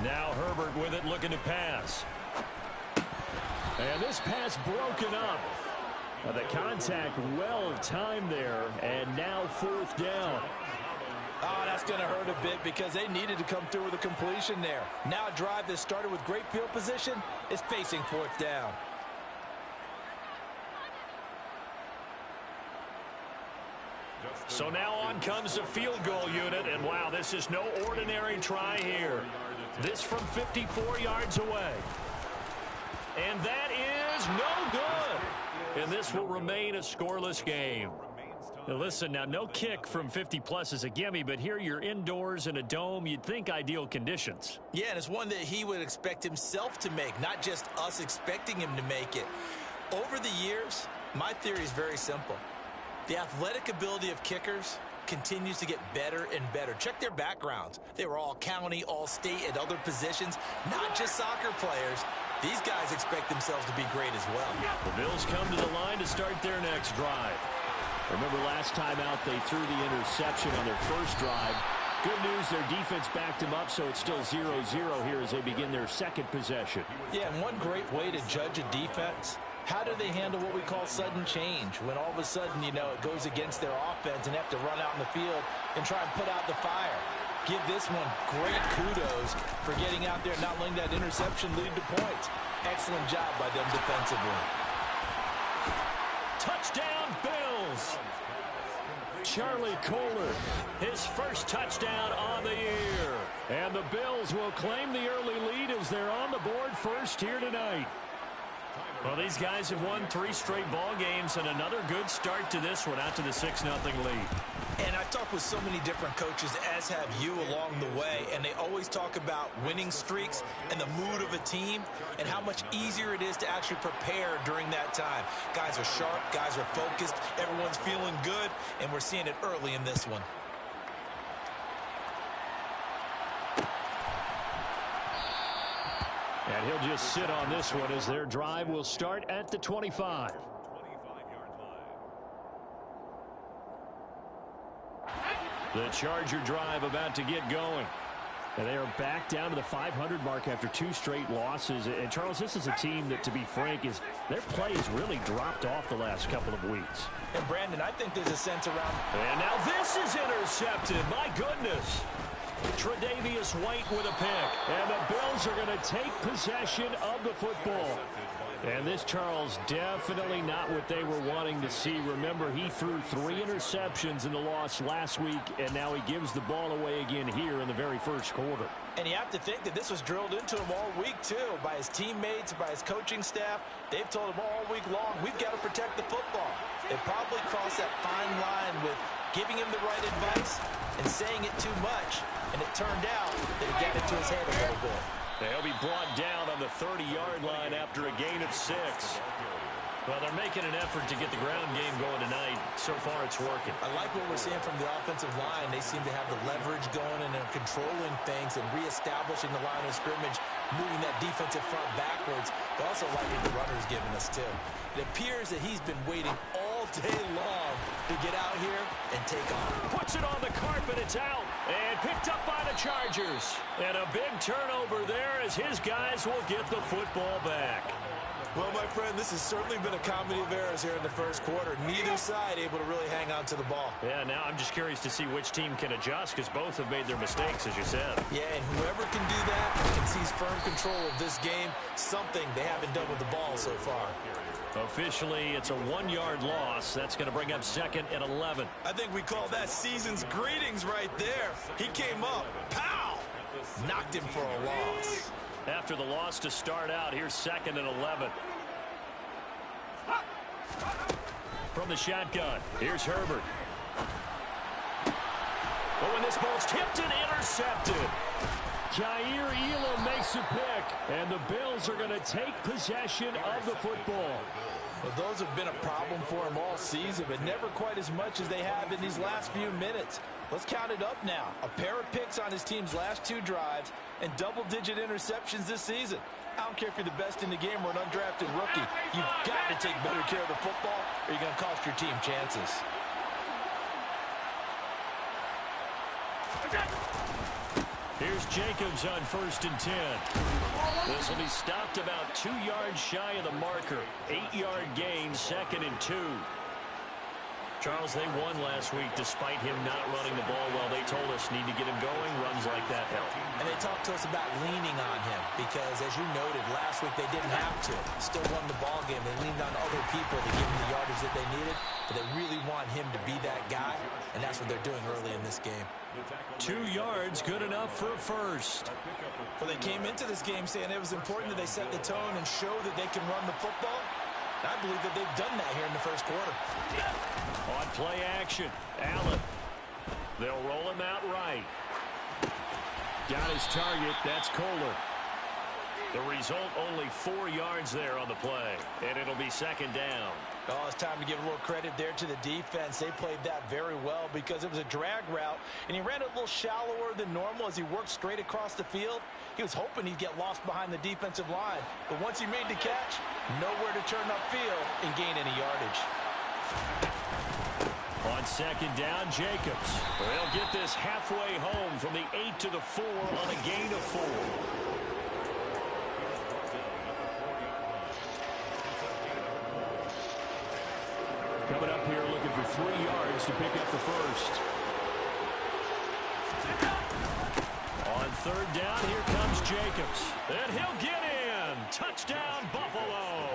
Now Herbert with it, looking to pass. And this pass broken up. The contact well timed there, and now fourth down. Oh, that's going to hurt a bit because they needed to come through with a completion there. Now a drive that started with great field position is facing fourth down. So now on comes the field goal unit, and wow, this is no ordinary try here. This from 54 yards away. And that is no good. And this will remain a scoreless game. Now listen, now no kick from 50-plus is a gimme, but here you're indoors in a dome. You'd think ideal conditions. Yeah, and it's one that he would expect himself to make, not just us expecting him to make it. Over the years, my theory is very simple. The athletic ability of kickers continues to get better and better. Check their backgrounds. They were all county, all state, at other positions, not just soccer players. These guys expect themselves to be great as well. The Bills come to the line to start their next drive. Remember last time out they threw the interception on their first drive. Good news, their defense backed them up, so it's still 0-0 here as they begin their second possession. Yeah, and one great way to judge a defense, how do they handle what we call sudden change? When all of a sudden, you know, it goes against their offense and have to run out in the field and try and put out the fire. Give this one great kudos for getting out there and not letting that interception lead to points. Excellent job by them defensively. Touchdown, Bills! Charlie Kolar, his first touchdown on the year. And the Bills will claim the early lead as they're on the board first here tonight. Well, these guys have won 3 straight ball games, and another good start to this one out to the 6-0 lead. And I've talked with so many different coaches, as have you along the way, and they always talk about winning streaks and the mood of a team and how much easier it is to actually prepare during that time. Guys are sharp, guys are focused, everyone's feeling good, and we're seeing it early in this one. And he'll just sit on this one as their drive will start at the 25. The Charger drive about to get going. And they are back down to the 500 mark after 2 straight losses. And, Charles, this is a team that, to be frank, is their play has really dropped off the last couple of weeks. And, Brandon, I think there's a sense around. And now this is intercepted. My goodness. Tre'Davious White with a pick. And the Bills are going to take possession of the football. And this, Charles, definitely not what they were wanting to see. Remember, he threw 3 interceptions in the loss last week, and now he gives the ball away again here in the very first quarter. And you have to think that this was drilled into him all week, too, by his teammates, by his coaching staff. They've told him all week long, we've got to protect the football. They probably crossed that fine line with giving him the right advice and saying it too much. And it turned out that it got into his head a little bit. They'll be brought down on the 30-yard line after a gain of 6. Well, they're making an effort to get the ground game going tonight. So far, it's working. I like what we're seeing from the offensive line. They seem to have the leverage going and they're controlling things and reestablishing the line of scrimmage, moving that defensive front backwards. But also like what the runner's giving us, too. It appears that he's been waiting all day long to get out here and take off. Puts it on the carpet. It's out. And picked up by the Chargers. And a big turnover there as his guys will get the football back. Well, my friend, this has certainly been a comedy of errors here in the first quarter. Neither side able to really hang on to the ball. Yeah, now I'm just curious to see which team can adjust because both have made their mistakes, as you said. Yeah, and whoever can do that can seize firm control of this game, something they haven't done with the ball so far. Officially, it's a 1-yard loss. That's going to bring up 2nd and 11. I think we call that season's greetings right there. He came up, pow! Knocked him for a loss. After the loss to start out, here's 2nd and 11. From the shotgun, here's Herbert. Oh, and this ball's tipped and intercepted. Jair Elam makes a pick, and the Bills are going to take possession of the football. Well, those have been a problem for him all season, but never quite as much as they have in these last few minutes. Let's count it up now. A pair of picks on his team's last 2 drives and double-digit interceptions this season. I don't care if you're the best in the game or an undrafted rookie. You've got to take better care of the football or you're going to cost your team chances. Here's Jacobs on 1st and 10. This will be stopped about 2 yards shy of the marker. 8-yard gain, 2nd and 2. Charles, they won last week despite him not running the ball well. They told us need to get him going. Runs like that help. And they talked to us about leaning on him because, as you noted, last week they didn't have to. Still won the ball game. They leaned on other people to give them the yardage that they needed, but they really want him to be that guy, and that's what they're doing early in this game. 2 yards, good enough for a first. Well, they came into this game saying it was important that they set the tone and show that they can run the football. I believe that they've done that here in the first quarter. On play action, Allen. They'll roll him out right. Got his target. That's Kohler. The result, only 4 yards there on the play, and it'll be 2nd down. Oh, it's time to give a little credit there to the defense. They played that very well because it was a drag route, and he ran it a little shallower than normal as he worked straight across the field. He was hoping he'd get lost behind the defensive line, but once he made the catch, nowhere to turn upfield and gain any yardage. On 2nd down, Jacobs. They'll get this halfway home from the 8 to the 4 on a gain of 4. Coming up here looking for 3 yards to pick up the first. On 3rd down, here comes Jacobs. And he'll get in. Touchdown, Buffalo.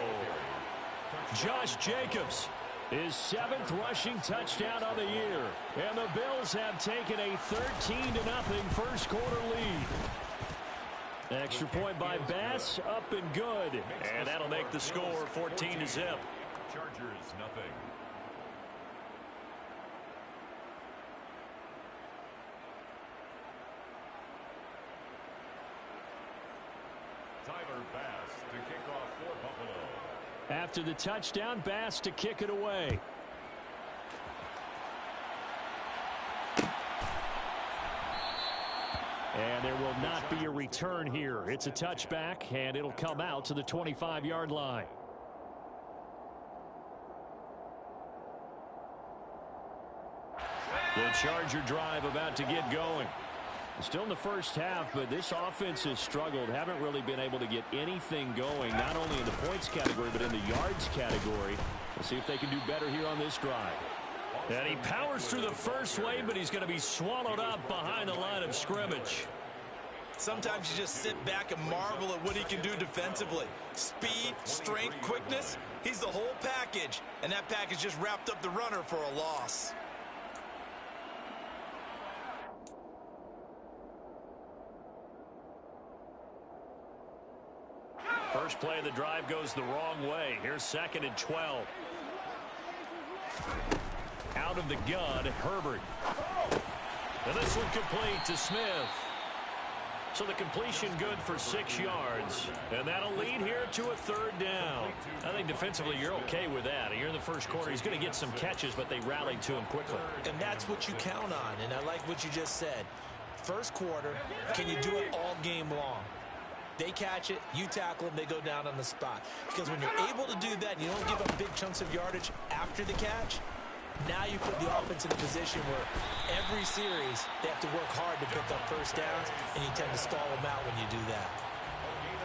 Josh Jacobs, his 7th rushing touchdown of the year. And the Bills have taken a 13-0 first quarter lead. Extra point by Bass, up and good. And that'll make the score 14-0. Chargers, nothing. Tyler Bass to kick off for Buffalo. After the touchdown, Bass to kick it away. And there will not be a return here. It's a touchback, and it'll come out to the 25-yard line. The Charger drive about to get going. Still in the first half, but this offense has struggled. Haven't really been able to get anything going, not only in the points category, but in the yards category. We'll see if they can do better here on this drive. And he powers through the first wave, but he's going to be swallowed up behind the line of scrimmage. Sometimes you just sit back and marvel at what he can do defensively. Speed, strength, quickness. He's the whole package, and that package just wrapped up the runner for a loss. First play of the drive goes the wrong way. Here's 2nd and 12. Out of the gun, Herbert. And this one complete to Smith. So the completion good for 6 yards. And that'll lead here to a 3rd down. I think defensively you're okay with that. Here in the first quarter, he's going to get some catches, but they rallied to him quickly. And that's what you count on, and I like what you just said. First quarter, can you do it all game long? They catch it, you tackle them, they go down on the spot. Because when you're able to do that and you don't give up big chunks of yardage after the catch, now you put the offense in a position where every series they have to work hard to pick up first downs, and you tend to stall them out when you do that.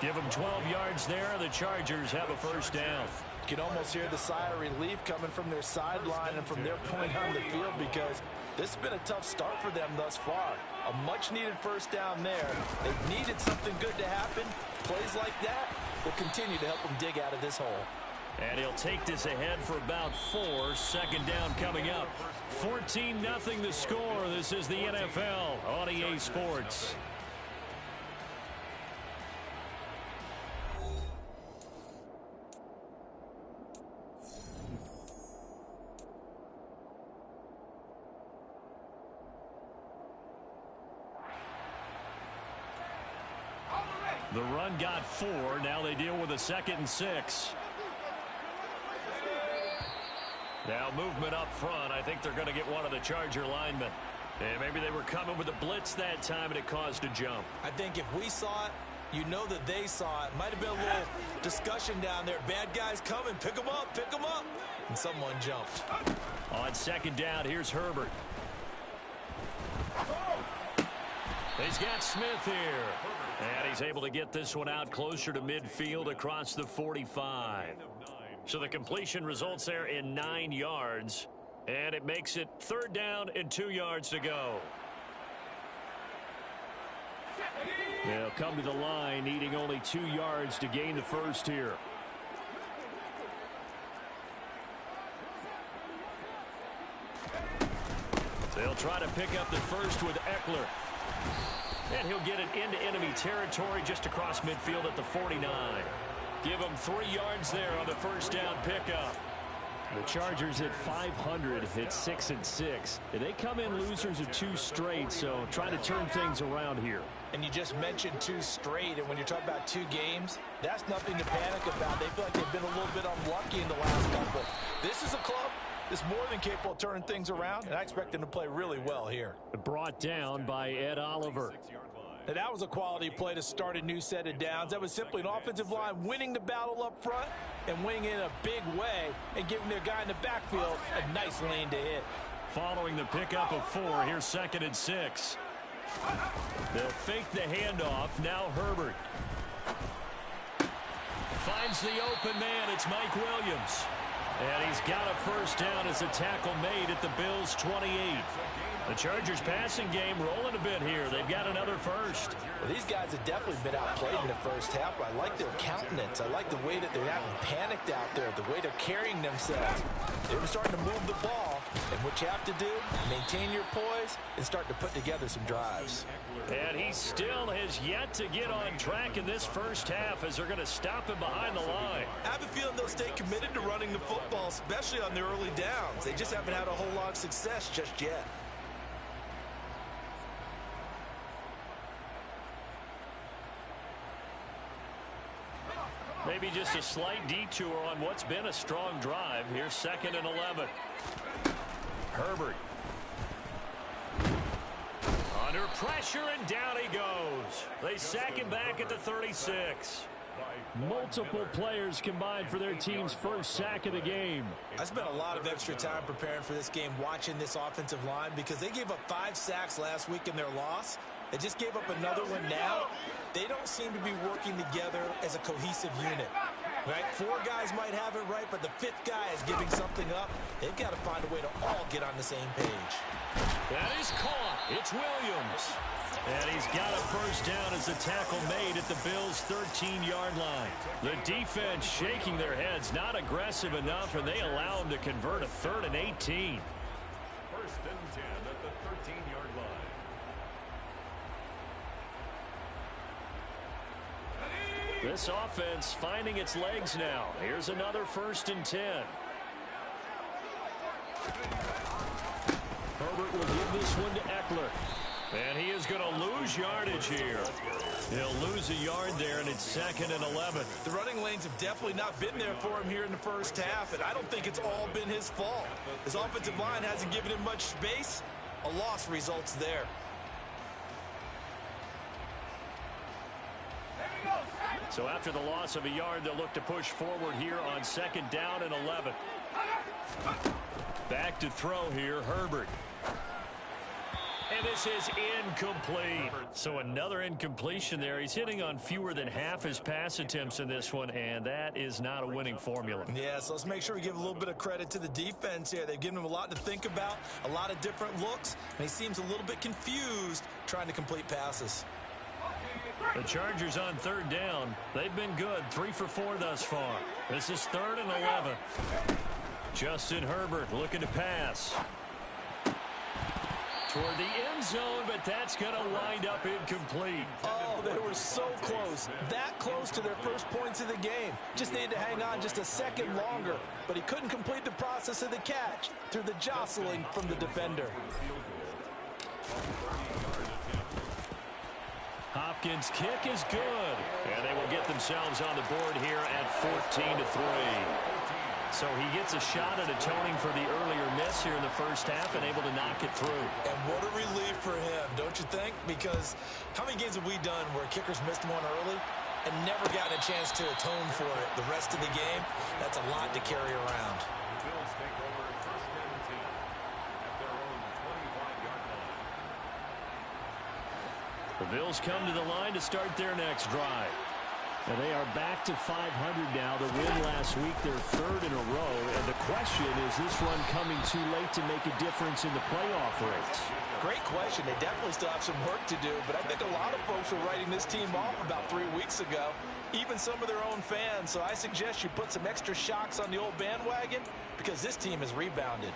Give them 12 yards there. The Chargers have a first down. You can almost hear the sigh of relief coming from their sideline and from their point on the field because this has been a tough start for them thus far. A much-needed first down there. They've needed something good to happen. Plays like that will continue to help them dig out of this hole. And he'll take this ahead for about 4. 2nd down coming up. 14-0 the score. This is the NFL on EA Sports. The run got 4. Now they deal with a 2nd and 6. Now movement up front. I think they're going to get one of the Charger linemen. And maybe they were coming with a blitz that time and it caused a jump. I think if we saw it, you know that they saw it. Might have been a little discussion down there. Bad guys coming. Pick them up. Pick them up. And someone jumped. On 2nd down, here's Herbert. He's got Smith here. And he's able to get this one out closer to midfield across the 45. So the completion results there in 9 yards. And it makes it 3rd down and 2 yards to go. They'll come to the line, needing only 2 yards to gain the first here. They'll try to pick up the first with Eckler. And he'll get it into enemy territory just across midfield at the 49. Give him 3 yards there on the first down pickup. The Chargers at 500 at 6-6. They come in losers of 2 straight, so trying to turn things around here. And you just mentioned 2 straight, and when you're talking about 2 games, that's nothing to panic about. They feel like they've been a little bit unlucky in the last couple. This is a club that's more than capable of turning things around, and I expect them to play really well here. Brought down by Ed Oliver. Now, that was a quality play to start a new set of downs. That was simply an offensive line winning the battle up front and winning in a big way and giving their guy in the backfield a nice lane to hit. Following the pickup of 4, here's 2nd and 6. They'll fake the handoff. Now Herbert. Finds the open man. It's Mike Williams. And he's got a first down as a tackle made at the Bills' 28. The Chargers passing game rolling a bit here. They've got another first. Well, these guys have definitely been outplayed in the first half. I like their countenance. I like the way that they're having panicked out there, the way they're carrying themselves. They're starting to move the ball. And what you have to do, maintain your poise and start to put together some drives. And he still has yet to get on track in this first half as they're going to stop him behind the line. I have a feeling they'll stay committed to running the football, especially on their early downs. They just haven't had a whole lot of success just yet. Maybe just a slight detour on what's been a strong drive. Here's 2nd and 11. Herbert. Under pressure, and down he goes. They sack him back at the 36. Multiple players combined for their team's first sack of the game. I spent a lot of extra time preparing for this game, watching this offensive line, because they gave up 5 sacks last week in their loss. They just gave up another one now. They don't seem to be working together as a cohesive unit. Right? 4 guys might have it right, but the 5th guy is giving something up. They've got to find a way to all get on the same page. That is caught. It's Williams. And he's got a first down as the tackle made at the Bills' 13-yard line. The defense shaking their heads, not aggressive enough, and they allow him to convert a 3rd and 18. 1st and 10 at the 13-yard line. This offense finding its legs now. Here's another 1st and 10. Herbert will give this one to Eckler. And he is going to lose yardage here. He'll lose a yard there, and it's 2nd and 11. The running lanes have definitely not been there for him here in the first half, and I don't think it's all been his fault. His offensive line hasn't given him much space. A loss results there. So after the loss of a yard, they'll look to push forward here on 2nd down and 11. Back to throw here, Herbert. And this is incomplete. So another incompletion there. He's hitting on fewer than half his pass attempts in this one, and that is not a winning formula. Yeah, so let's make sure we give a little bit of credit to the defense here. They've given him a lot to think about, a lot of different looks, and he seems a little bit confused trying to complete passes. The Chargers on 3rd down. They've been good, 3 for 4 thus far. This is 3rd and 11. Justin Herbert looking to pass toward the end zone, but that's going to wind up incomplete. Oh, they were so close. That close to their first points of the game. Just needed to hang on just a second longer, but he couldn't complete the process of the catch through the jostling from the defender. Hopkins' kick is good, and they will get themselves on the board here at 14-3. So he gets a shot at atoning for the earlier miss here in the first half and able to knock it through. And what a relief for him, don't you think? Because how many games have we done where kickers missed one early and never gotten a chance to atone for it the rest of the game? That's a lot to carry around. The Bills take over 1st and 10 at their own 25-yard line. The Bills come to the line to start their next drive. And they are back to 500 now. The win last week, their third in a row. And the question, is this run coming too late to make a difference in the playoff race? Great question. They definitely still have some work to do, but I think a lot of folks were writing this team off about 3 weeks ago, even some of their own fans. So I suggest you put some extra shocks on the old bandwagon because this team has rebounded.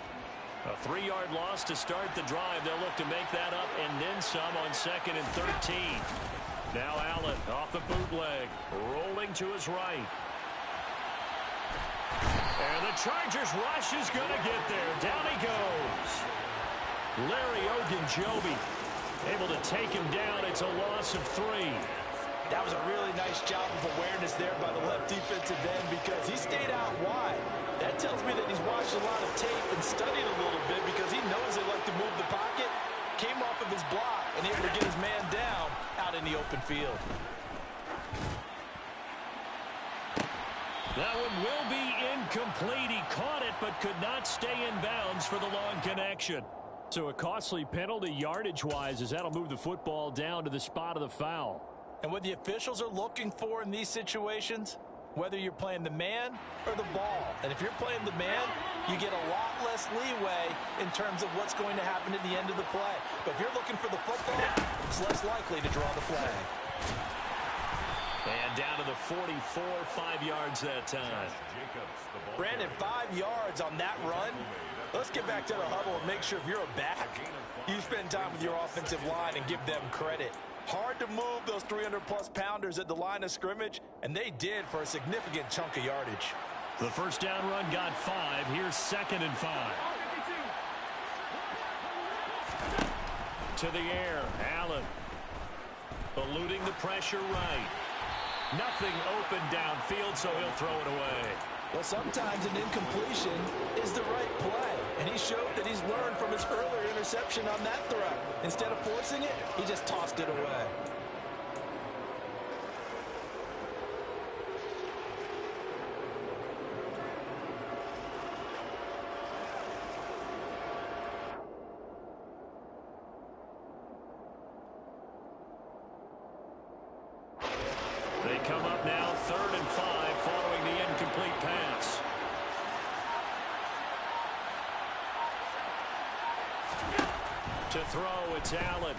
A 3-yard loss to start the drive. They'll look to make that up and then some on 2nd and 13. Now Allen off the bootleg, rolling to his right. And the Chargers rush is going to get there. Down he goes. Larry Ogunjobi able to take him down. It's a loss of 3. That was a really nice job of awareness there by the left defensive end because he stayed out wide. That tells me that he's watched a lot of tape and studied a little bit because he knows they like to move the pocket. Came off of his block and able to get his man down out in the open field. That one will be incomplete. He caught it but could not stay in bounds for the long connection. So a costly penalty yardage-wise as that'll move the football down to the spot of the foul. And what the officials are looking for in these situations, whether you're playing the man or the ball. And if you're playing the man, you get a lot less leeway in terms of what's going to happen at the end of the play. But if you're looking for the football, it's less likely to draw the flag. And down to the 44, 5 yards that time. Brandon, 5 yards on that run. Let's get back to the huddle and make sure if you're a back, you spend time with your offensive line and give them credit. Hard to move those 300-plus pounders at the line of scrimmage, and they did for a significant chunk of yardage. The first down run got 5. Here's 2nd and 5. To the air, Allen. Eluding the pressure right. Nothing open downfield, so he'll throw it away. Well, sometimes an incompletion is the right play, and he showed that he's learned from his earlier interception on that throw. Instead of forcing it, he just tossed it away. They come up now 3rd and 5 following the incomplete pass. To throw, it's Allen.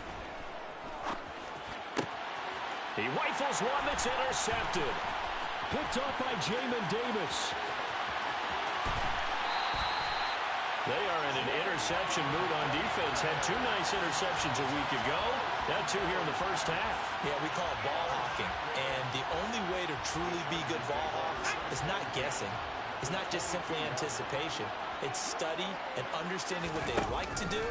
He rifles one that's intercepted. Picked up by Jamin Davis. They are in an interception mood on defense. Had 2 nice interceptions a week ago. Had 2 here in the first half. Yeah, we call it ball hawking. And the only way to truly be good ball hawks is not guessing. It's not just simply anticipation. It's study and understanding what they like to do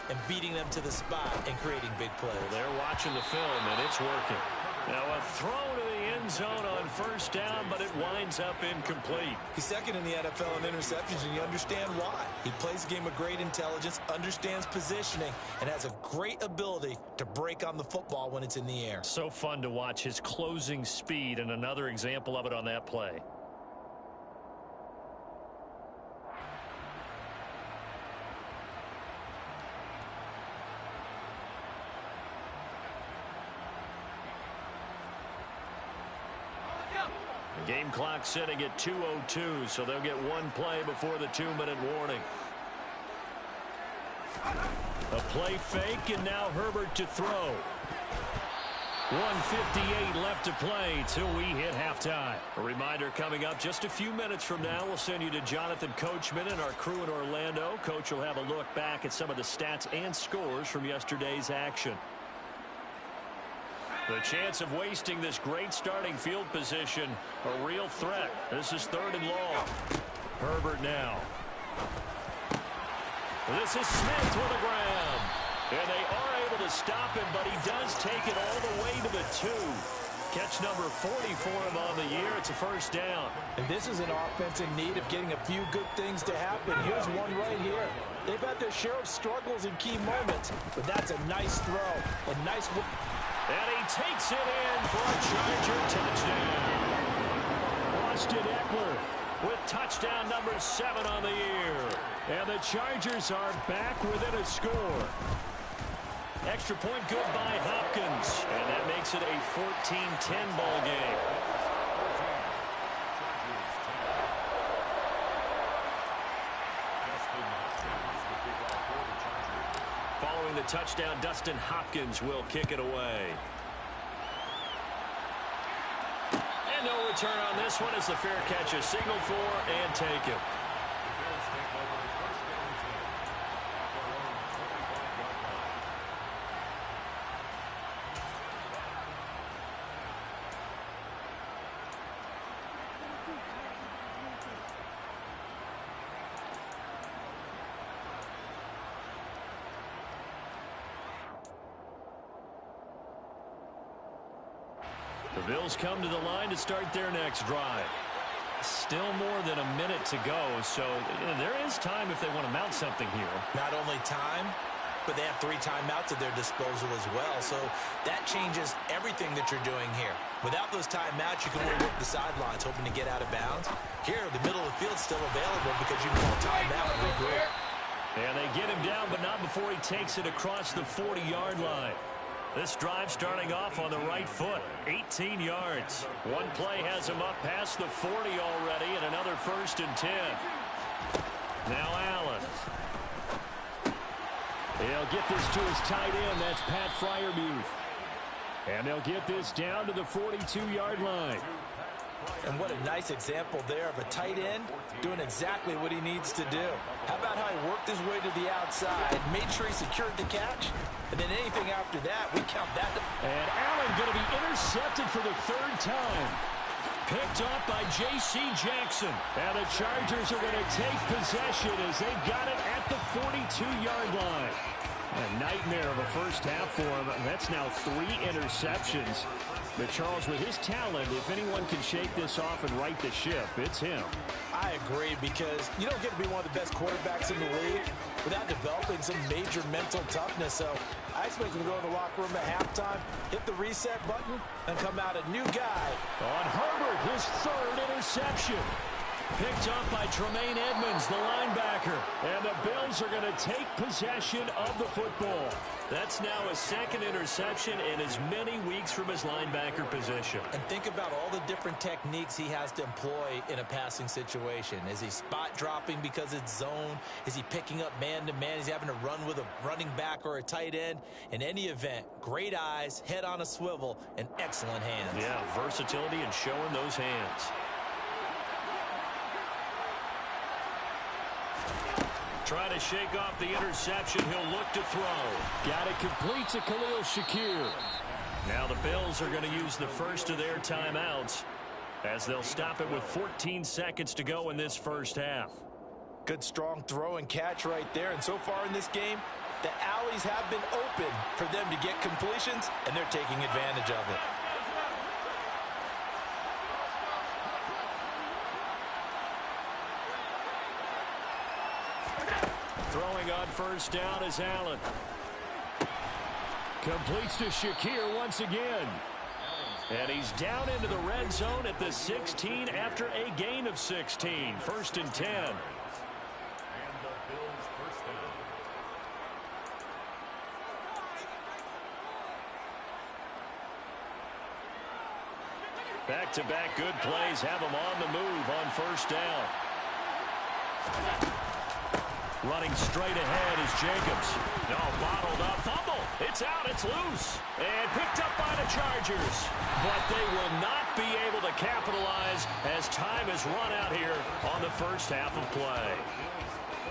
and beating them to the spot and creating big plays. Well, they're watching the film, and it's working. Now a throw to the end zone on first down, but it winds up incomplete. He's second in the NFL in interceptions, and you understand why. He plays a game of great intelligence, understands positioning, and has a great ability to break on the football when it's in the air. So fun to watch his closing speed, and another example of it on that play. Game clock sitting at 2:02, so they'll get 1 play before the 2-minute warning. A play fake, and now Herbert to throw. 1:58 left to play till we hit halftime. A reminder coming up just a few minutes from now. We'll send you to Jonathan Coachman and our crew in Orlando. Coach will have a look back at some of the stats and scores from yesterday's action. The chance of wasting this great starting field position, a real threat. This is 3rd and long. Herbert now. This is Smith with a grab. And they are able to stop him, but he does take it all the way to the 2. Catch number 40 for him on the year. It's a first down. And this is an offense in need of getting a few good things to happen. Here's one right here. They've had their share of struggles in key moments, but that's a nice throw. A nice... And he takes it in for a Charger touchdown. Austin Eckler with touchdown number 7 on the year. And the Chargers are back within a score. Extra point good by Hopkins. And that makes it a 14-10 ball game. Following the touchdown, Dustin Hopkins will kick it away. And no return on this one as the fair catch is signaled for and taken. The Bills come to the line to start their next drive. Still more than a minute to go, so there is time if they want to mount something here. Not only time, but they have 3 timeouts at their disposal as well, so that changes everything that you're doing here. Without those timeouts, you can only work the sidelines, hoping to get out of bounds. Here, the middle of the field's still available because you can call timeout and regroup. And they get him down, but not before he takes it across the 40-yard line. This drive starting off on the right foot, 18 yards. One play has him up past the 40 already, and another 1st and 10. Now Allen. He'll get this to his tight end. That's Pat Freiermuth. And they'll get this down to the 42-yard line. And what a nice example there of a tight end doing exactly what he needs to do. How about how he worked his way to the outside, made sure he secured the catch, and then anything after that, we count that. And Allen going to be intercepted for the 3rd time. Picked off by J.C. Jackson. And the Chargers are going to take possession as they got it at the 42-yard line. A nightmare of a first half for him. That's now 3 interceptions. But Charles, with his talent, if anyone can shake this off and right the ship, it's him. I agree, because you don't get to be one of the best quarterbacks in the league without developing some major mental toughness. So I expect him to go in the locker room at halftime, hit the reset button, and come out a new guy. On Herbert, his 3rd interception. Picked up by Tremaine Edmonds, the linebacker. And the Bills are going to take possession of the football. That's now his 2nd interception in as many weeks from his linebacker position. And think about all the different techniques he has to employ in a passing situation. Is he spot dropping because it's zone? Is he picking up man-to-man? Is he having to run with a running back or a tight end? In any event, great eyes, head on a swivel, and excellent hands. Yeah, versatility and showing those hands. Trying to shake off the interception. He'll look to throw. Got it complete to Khalil Shakir. Now the Bills are going to use the first of their timeouts as they'll stop it with 14 seconds to go in this first half. Good strong throw and catch right there. And so far in this game, the alleys have been open for them to get completions, and they're taking advantage of it. Throwing on first down is Allen. Completes to Shakir once again. And he's down into the red zone at the 16 after a gain of 16. 1st and 10. And the Bills' first down. Back-to-back good plays have him on the move on first down. Running straight ahead is Jacobs. No, bottled up. Fumble. It's out. It's loose. And picked up by the Chargers. But they will not be able to capitalize as time has run out here on the first half of play.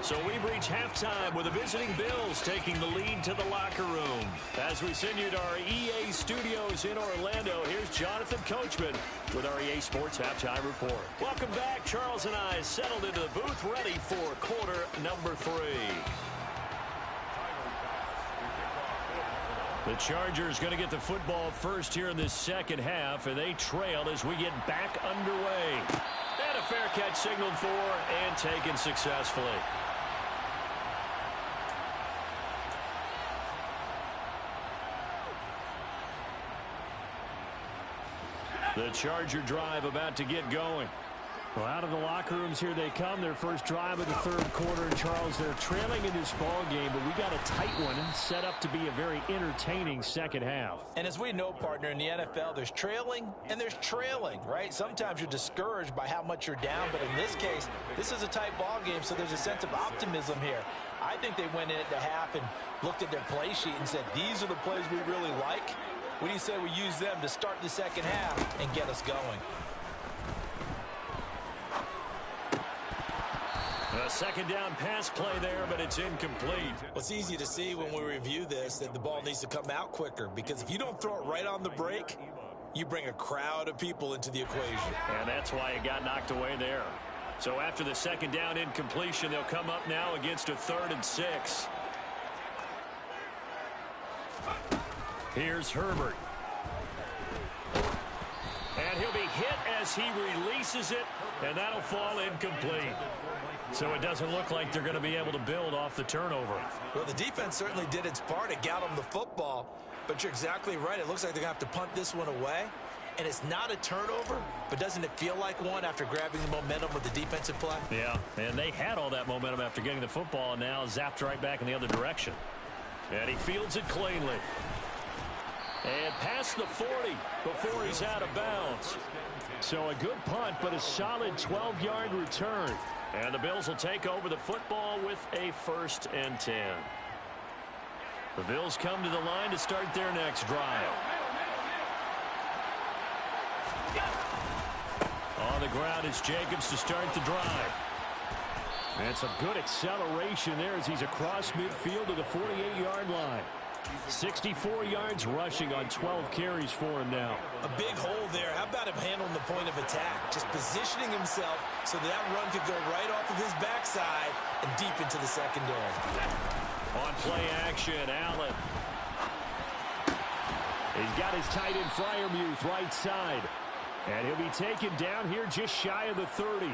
So we've reached halftime with the visiting Bills taking the lead to the locker room. As we send you to our EA studios in Orlando, here's Jonathan Coachman with our EA Sports Halftime Report. Welcome back. Charles and I settled into the booth ready for quarter number 3. The Chargers going to get the football first here in this second half, and they trail as we get back underway. And a fair catch signaled for and taken successfully. The Charger drive about to get going. Well, out of the locker rooms here they come. Their first drive of the third quarter. And Charles, they're trailing in this ball game, but we got a tight one set up to be a very entertaining second half. And as we know, partner, in the NFL, there's trailing and there's trailing, right? Sometimes you're discouraged by how much you're down, but in this case, this is a tight ball game, so there's a sense of optimism here. I think they went in at the half and looked at their play sheet and said, these are the plays we really like. What do you say we use them to start the second half and get us going? A second down pass play there, but it's incomplete. Well, it's easy to see when we review this that the ball needs to come out quicker, because if you don't throw it right on the break, you bring a crowd of people into the equation. And that's why it got knocked away there. So after the second down incompletion, they'll come up now against a 3rd and 6. Here's Herbert. And he'll be hit as he releases it, and that'll fall incomplete. So it doesn't look like they're going to be able to build off the turnover. Well, the defense certainly did its part. It got them the football, but you're exactly right. It looks like they're going to have to punt this one away. And it's not a turnover, but doesn't it feel like one after grabbing the momentum with the defensive play? Yeah, and they had all that momentum after getting the football, and now zapped right back in the other direction. And he fields it cleanly. And past the 40 before he's out of bounds. So a good punt, but a solid 12-yard return. And the Bills will take over the football with a 1st and 10. The Bills come to the line to start their next drive. On the ground, it's Jacobs to start the drive. And some good acceleration there as he's across midfield to the 48-yard line. 64 yards rushing on 12 carries for him now. A big hole there. How about him handling the point of attack? Just positioning himself so that run could go right off of his backside and deep into the secondary. On play action, Allen. He's got his tight end Freiermuth right side. And he'll be taken down here just shy of the 30.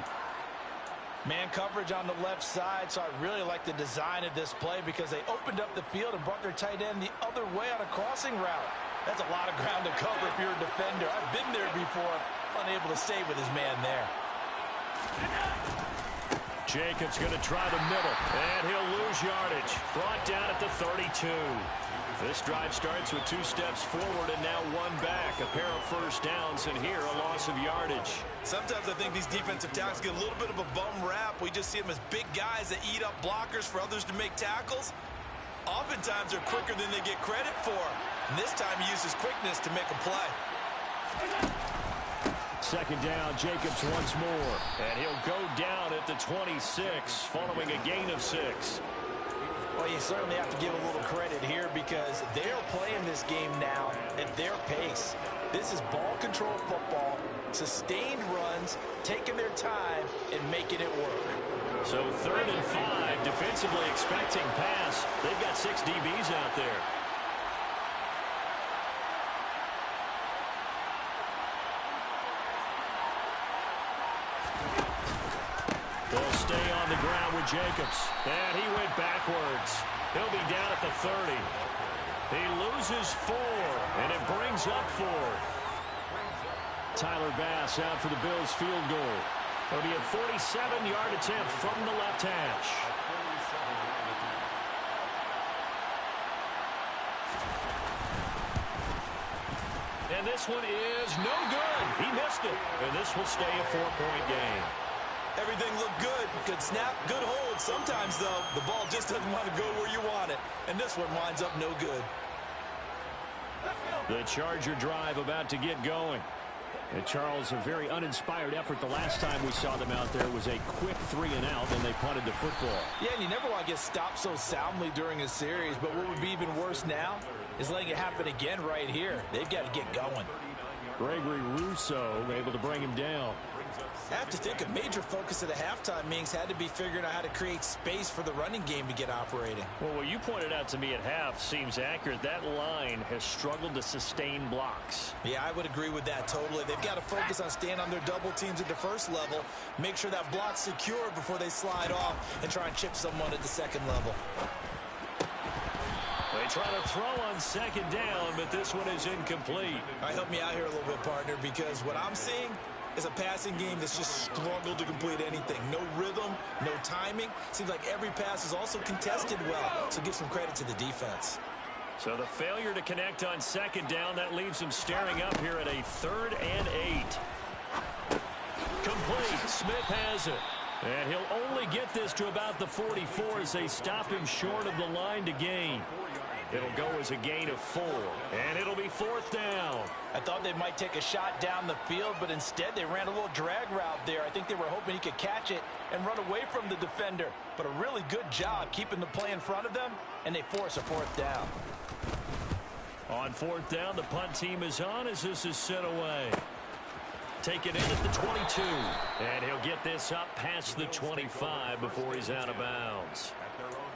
Man coverage on the left side, so I really like the design of this play because they opened up the field and brought their tight end the other way on a crossing route. That's a lot of ground to cover if you're a defender. I've been there before, unable to stay with his man there. Jacobs going to try the middle, and he'll lose yardage. Brought down at the 32. This drive starts with 2 steps forward and now 1 back. A pair of first downs, and here a loss of yardage. Sometimes I think these defensive tackles get a little bit of a bum rap. We just see them as big guys that eat up blockers for others to make tackles. Oftentimes they're quicker than they get credit for. And this time he uses quickness to make a play. Second down, Jacobs once more. And he'll go down at the 26 following a gain of 6. Well, you certainly have to give a little credit here because they're playing this game now at their pace. This is ball control football, sustained runs, taking their time, and making it work. So 3rd and 5, defensively expecting pass. They've got 6 DBs out there. They'll stay on the ground with Jacobs. And he went backwards. He'll be down at the 30. He loses 4, and it brings up 4. Tyler Bass out for the Bills field goal. It'll be a 47-yard attempt from the left hash. And this one is no good. He missed it. And this will stay a 4-point game. Everything looked good. Good snap, good hold. Sometimes, though, the ball just doesn't want to go where you want it. And this one winds up no good. The Charger drive about to get going. And Charles, a very uninspired effort the last time we saw them out there was a quick 3-and-out, and they punted the football. Yeah, and you never want to get stopped so soundly during a series, but what would be even worse now is letting it happen again right here. They've got to get going. Gregory Rousseau able to bring him down. I have to think a major focus of the halftime meetings had to be figuring out how to create space for the running game to get operating. Well, what you pointed out to me at half seems accurate. That line has struggled to sustain blocks. Yeah, I would agree with that totally. They've got to focus on staying on their double teams at the first level, make sure that block's secure before they slide off and try and chip someone at the second level. They try to throw on second down, but this one is incomplete. All right, help me out here a little bit, partner, because what I'm seeing is a passing game that's just struggled to complete anything. No rhythm, no timing. Seems like every pass is also contested well, so give some credit to the defense. So the failure to connect on second down, that leaves him staring up here at a 3rd and 8. Complete. Smith has it. And he'll only get this to about the 44 as they stop him short of the line to gain. It'll go as a gain of 4, and it'll be 4th down. I thought they might take a shot down the field, but instead they ran a little drag route there. I think they were hoping he could catch it and run away from the defender. But a really good job keeping the play in front of them, and they force a 4th down. On 4th down, the punt team is on as this is sent away. Take it in at the 22, and he'll get this up past the 25 before he's out of bounds.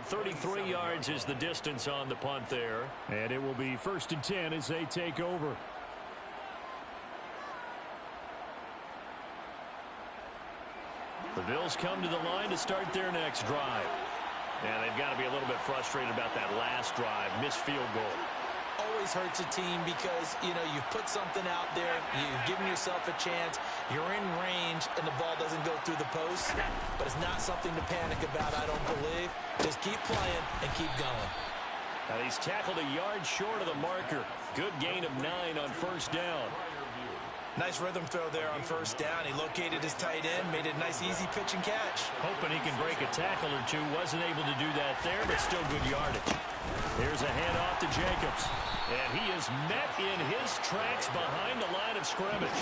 33 yards is the distance on the punt there. And it will be 1st and 10 as they take over. The Bills come to the line to start their next drive. And they've got to be a little bit frustrated about that last drive. Missed field goal. Always hurts a team because, you know, you've put something out there, you've given yourself a chance, you're in range, and the ball doesn't go through the post. But it's not something to panic about, I don't believe. Just keep playing and keep going. Now he's tackled a yard short of the marker. Good gain of 9 on 1st down. Nice rhythm throw there on 1st down. He located his tight end, made a nice easy pitch and catch. Hoping he can break a tackle or two. Wasn't able to do that there, but still good yardage. Here's a handoff to Jacobs. And he is met in his tracks behind the line of scrimmage.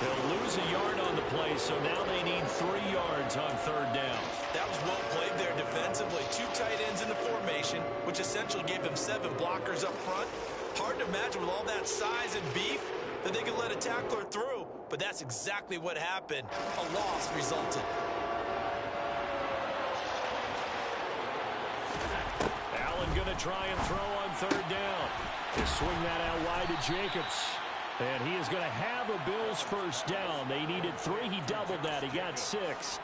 He'll lose a yard on the play, so now they need 3 yards on 3rd down. That was well played there defensively. 2 tight ends in the formation, which essentially gave them 7 blockers up front. Hard to imagine with all that size and beef that they could let a tackler through, but that's exactly what happened. A loss resulted. Allen going to try and throw on 3rd down. Just swing that out wide to Jacobs. And he is going to have a Bills 1st down. They needed 3. He doubled that. He got 6.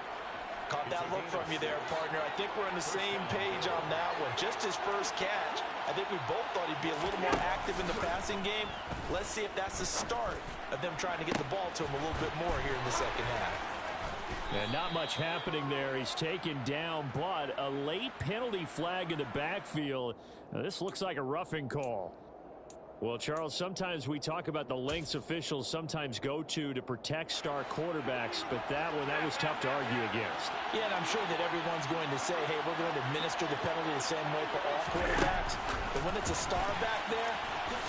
Caught that look from you there, partner. I think we're on the same page on that one. Just his first catch. I think we both thought he'd be a little more active in the passing game. Let's see if that's the start of them trying to get the ball to him a little bit more here in the second half. And not much happening there. He's taken down, but a late penalty flag in the backfield. Now, this looks like a roughing call. Well, Charles, sometimes we talk about the lengths officials sometimes go to protect star quarterbacks, but that was tough to argue against. Yeah, and I'm sure that everyone's going to say, hey, we're going to administer the penalty the same way for all quarterbacks. But when it's a star back there,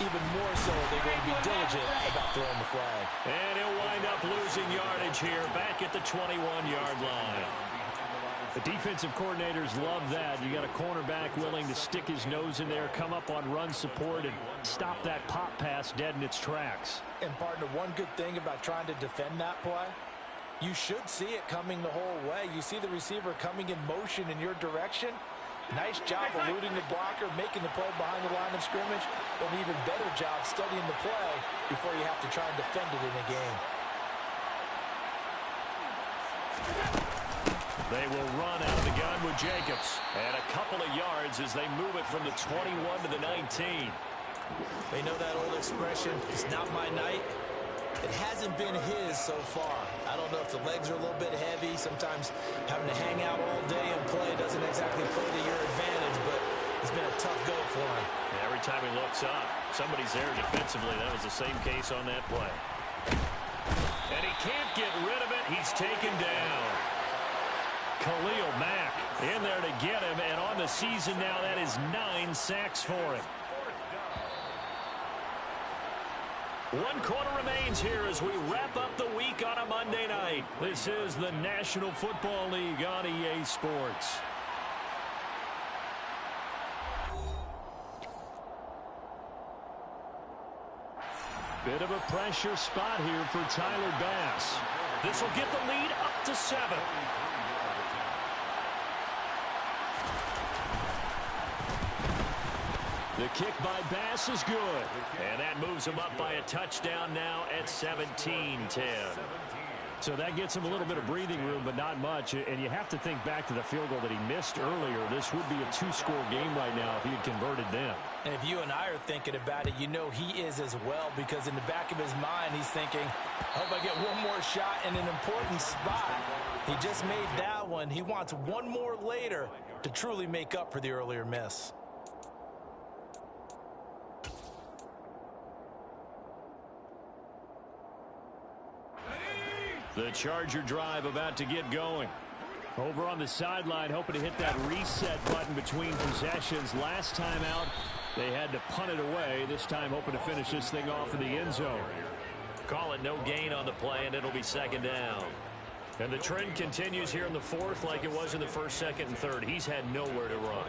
even more so they're going to be diligent about throwing the flag. And he'll wind up losing yardage here back at the 21-yard line. The defensive coordinators love that. You got a cornerback willing to stick his nose in there, come up on run support, and stop that pop pass dead in its tracks. And, partner, one good thing about trying to defend that play, you should see it coming the whole way. You see the receiver coming in motion in your direction. Nice job eluding the blocker, making the play behind the line of scrimmage. An even better job studying the play before you have to try and defend it in a game. They will run out of the gun with Jacobs. And a couple of yards as they move it from the 21 to the 19. They know that old expression, it's not my night. It hasn't been his so far. I don't know if the legs are a little bit heavy. Sometimes having to hang out all day and play doesn't exactly play to your advantage, but it's been a tough go for him. And every time he looks up, somebody's there defensively. That was the same case on that play. And he can't get rid of it. He's taken down. Khalil Mack in there to get him, and on the season now, that is 9 sacks for him. 1 quarter remains here as we wrap up the week on a Monday night. This is the National Football League on EA Sports. Bit of a pressure spot here for Tyler Bass. This will get the lead up to 7. The kick by Bass is good. And that moves him up by a touchdown now at 17-10. So that gets him a little bit of breathing room, but not much. And you have to think back to the field goal that he missed earlier. This would be a two-score game right now if he had converted then. And if you and I are thinking about it, you know he is as well, because in the back of his mind, he's thinking, I hope I get one more shot in an important spot. He just made that one. He wants one more later to truly make up for the earlier miss. The Charger drive about to get going. Over on the sideline, hoping to hit that reset button between possessions. Last time out, they had to punt it away. This time, hoping to finish this thing off in the end zone. Call it no gain on the play, and it'll be second down. And the trend continues here in the fourth like it was in the first, second, and third. He's had nowhere to run.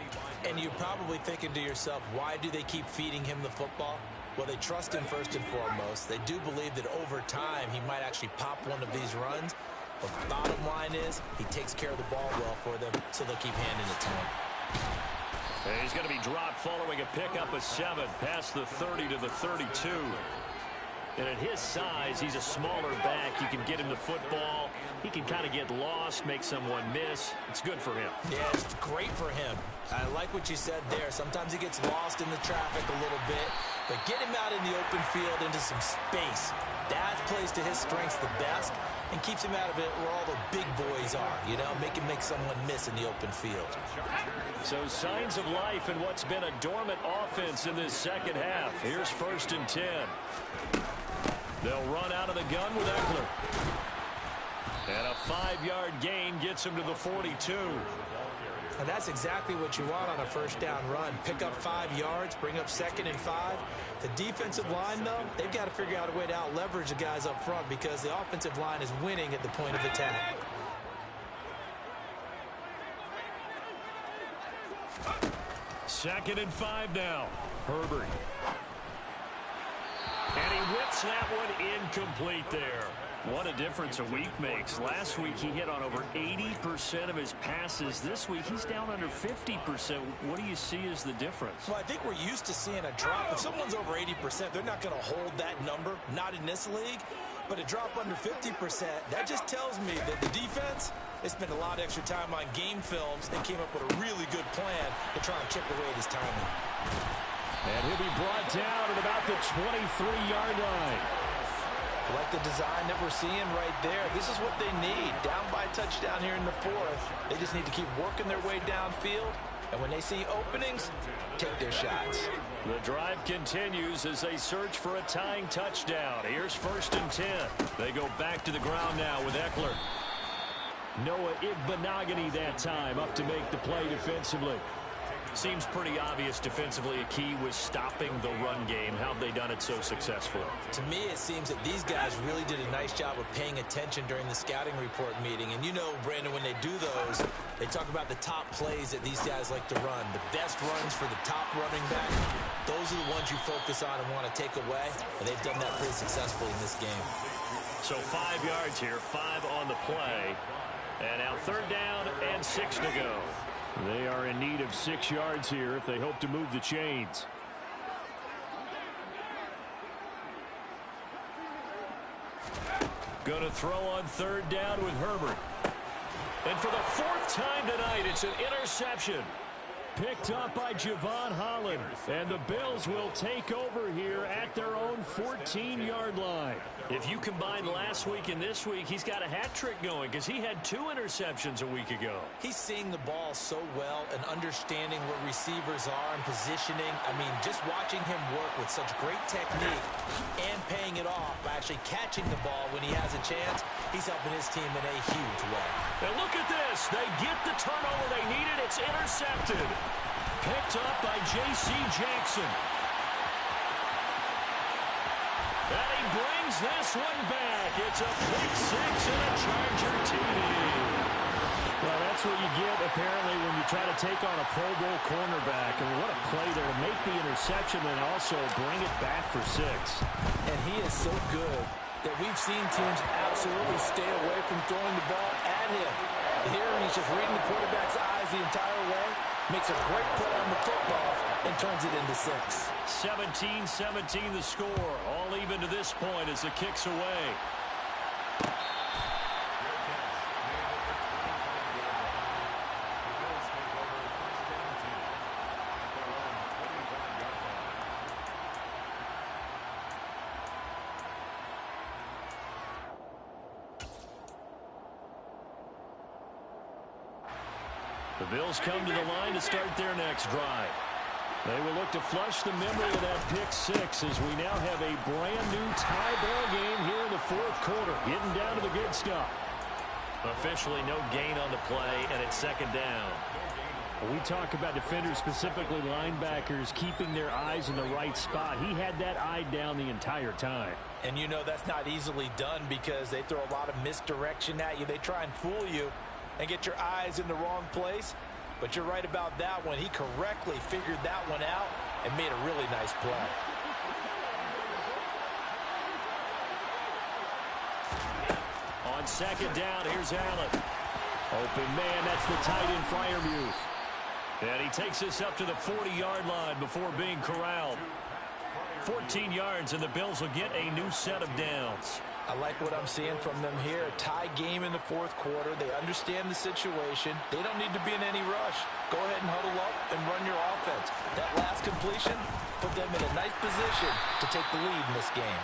And you're probably thinking to yourself, why do they keep feeding him the football? Well, they trust him first and foremost. They do believe that over time he might actually pop one of these runs. But the bottom line is he takes care of the ball well for them, so they'll keep handing it to him. And he's going to be dropped following a pickup of 7 past the 30 to the 32. And at his size, he's a smaller back. You can get him the football. He can kind of get lost, make someone miss. It's good for him. Yeah, it's great for him. I like what you said there. Sometimes he gets lost in the traffic a little bit, but get him out in the open field into some space. That plays to his strengths the best and keeps him out of it where all the big boys are, you know, make someone miss in the open field. So signs of life in what's been a dormant offense in this second half. Here's 1st and 10. They'll run out of the gun with Eckler. And a 5-yard gain gets him to the 42. And that's exactly what you want on a first down run. Pick up 5 yards, bring up 2nd and 5. The defensive line, though, they've got to figure out a way to out-leverage the guys up front because the offensive line is winning at the point of attack. Second and 5 now. Herbert. And he whips that one incomplete there. What a difference a week makes. Last week he hit on over 80% of his passes. This week he's down under 50%. What do you see as the difference? Well, I think we're used to seeing a drop. If someone's over 80%, they're not going to hold that number, not in this league. But a drop under 50%, that just tells me that the defense, they spent a lot of extra time on game films and came up with a really good plan to try and chip away at his timing. And he'll be brought down at about the 23-yard line. I like the design that we're seeing right there. This is what they need. Down by a touchdown here in the fourth. They just need to keep working their way downfield. And when they see openings, take their shots. The drive continues as they search for a tying touchdown. Here's 1st and 10. They go back to the ground now with Eckler. Noah Igbinoghene that time up to make the play defensively. Seems pretty obvious defensively a key was stopping the run game. How have they done it so successfully? To me, it seems that these guys really did a nice job of paying attention during the scouting report meeting. And you know, Brandon, when they do those, they talk about the top plays that these guys like to run. The best runs for the top running back, those are the ones you focus on and want to take away. And they've done that pretty successfully in this game. So 5 yards here, 5 on the play. And now 3rd down and 6 to go. They are in need of 6 yards here if they hope to move the chains. Going to throw on 3rd down with Herbert. And for the 4th time tonight, it's an interception. Picked up by Javon Holland. And the Bills will take over here at their own 14-yard line. If you combine last week and this week, he's got a hat trick going because he had 2 interceptions a week ago. He's seeing the ball so well and understanding where receivers are and positioning. I mean, just watching him work with such great technique and paying it off by actually catching the ball when he has a chance, he's helping his team in a huge way. And look at this. They get the turnover they needed. It's intercepted. Picked up by J.C. Jackson. And he brings this one back. It's a pick 6 and a Charger TD. Well, that's what you get, apparently, when you try to take on a Pro Bowl cornerback. And what a play there to make the interception and also bring it back for 6. And he is so good that we've seen teams absolutely stay away from throwing the ball at him. Here, he's just reading the quarterback's eyes the entire way, makes a great play on the football, and turns it into 6. 17-17 the score. All even to this point as the kick's away. The Bills come to the line to start their next drive. They will look to flush the memory of that pick six as we now have a brand new tie ball game here in the fourth quarter. Getting down to the good stuff. Officially no gain on the play, and it's second down. We talk about defenders, specifically linebackers, keeping their eyes in the right spot. He had that eye down the entire time. And you know that's not easily done because they throw a lot of misdirection at you. They try and fool you and get your eyes in the wrong place. But you're right about that one. He correctly figured that one out and made a really nice play. On second down, here's Allen. Open man, that's the tight end Freiermuth. And he takes us up to the 40-yard line before being corralled. 14 yards, and the Bills will get a new set of downs. I like what I'm seeing from them here. A tie game in the fourth quarter. They understand the situation. They don't need to be in any rush. Go ahead and huddle up and run your offense. That last completion put them in a nice position to take the lead in this game.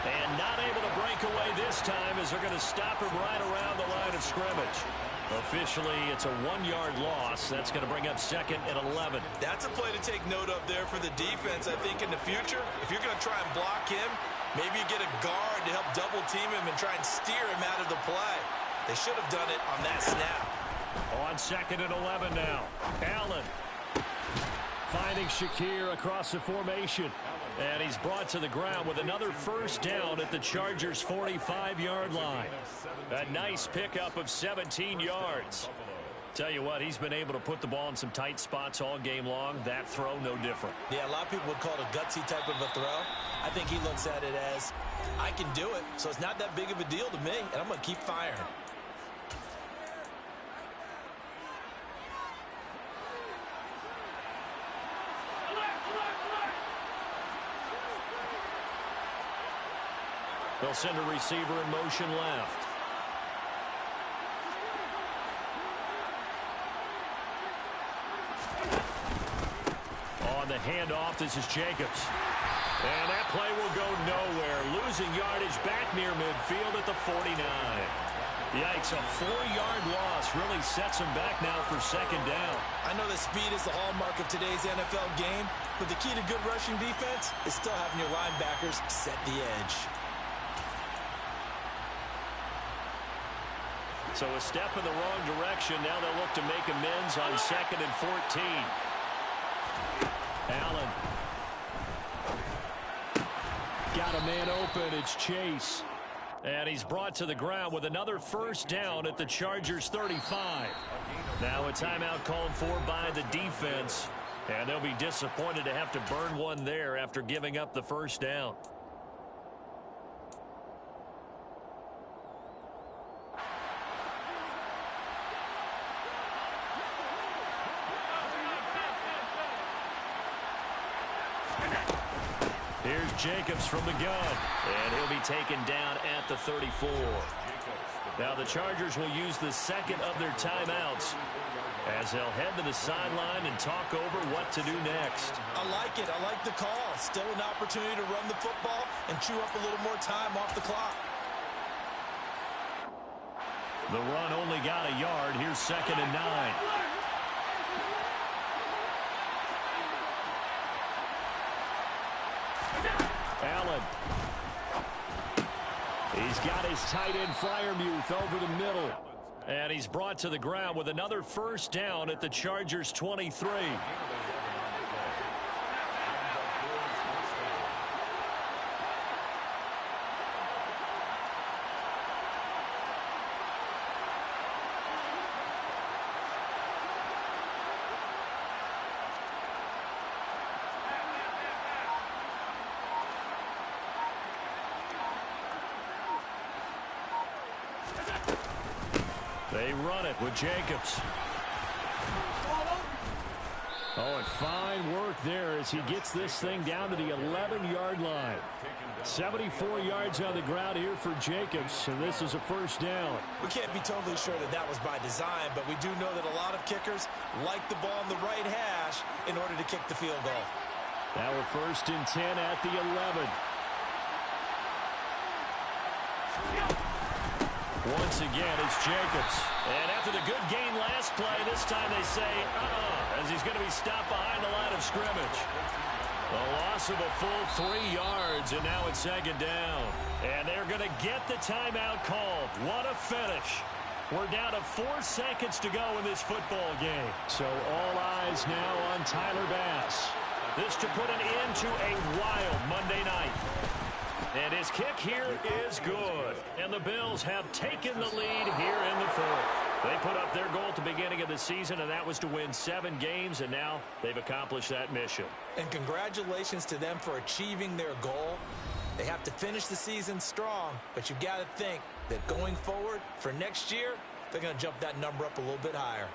And not able to break away this time as they're going to stop him right around the line of scrimmage. Officially, it's a 1-yard loss. That's going to bring up second and 11. That's a play to take note of there for the defense, I think, in the future. If you're going to try and block him, maybe you get a guard to help double-team him and try and steer him out of the play. They should have done it on that snap. On second and 11 now. Allen finding Shakir across the formation. And he's brought to the ground with another first down at the Chargers' 45-yard line. A nice pickup of 17 yards. Tell you what, he's been able to put the ball in some tight spots all game long. That throw, no different. Yeah, a lot of people would call it a gutsy type of a throw. I think he looks at it as, I can do it, so it's not that big of a deal to me, and I'm going to keep firing. They'll send a receiver in motion left. On the handoff, this is Jacobs. And that play will go nowhere. Losing yardage back near midfield at the 49. Yikes, a 4-yard loss really sets him back now for second down. I know that speed is the hallmark of today's NFL game, but the key to good rushing defense is still having your linebackers set the edge. So a step in the wrong direction. Now they'll look to make amends on second and 14. Allen. Got a man open. It's Chase. And he's brought to the ground with another first down at the Chargers' 35. Now a timeout called for by the defense. And they'll be disappointed to have to burn one there after giving up the first down. Here's Jacobs from the gun, and he'll be taken down at the 34. Now the Chargers will use the second of their timeouts as they'll head to the sideline and talk over what to do next. I like it. I like the call. Still an opportunity to run the football and chew up a little more time off the clock. The run only got a yard. Here's second and 9. Allen. He's got his tight end Freiermuth over the middle. And he's brought to the ground with another first down at the Chargers' 23. They run it with Jacobs. Oh, and fine work there as he gets this thing down to the 11-yard line. 74 yards on the ground here for Jacobs, and this is a first down. We can't be totally sure that that was by design, but we do know that a lot of kickers like the ball on the right hash in order to kick the field goal. Now we're first and 10 at the 11. Once again, it's Jacobs. And after the good gain last play, this time they say, as he's going to be stopped behind the line of scrimmage. A loss of a full 3 yards, and now it's 2nd down. And they're going to get the timeout called. What a finish. We're down to 4 seconds to go in this football game. So all eyes now on Tyler Bass. This to put an end to a wild Monday night. And his kick here is good. And the Bills have taken the lead here in the 4th. They put up their goal at the beginning of the season, and that was to win 7 games, and now they've accomplished that mission. And congratulations to them for achieving their goal. They have to finish the season strong, but you've got to think that going forward for next year, they're going to jump that number up a little bit higher.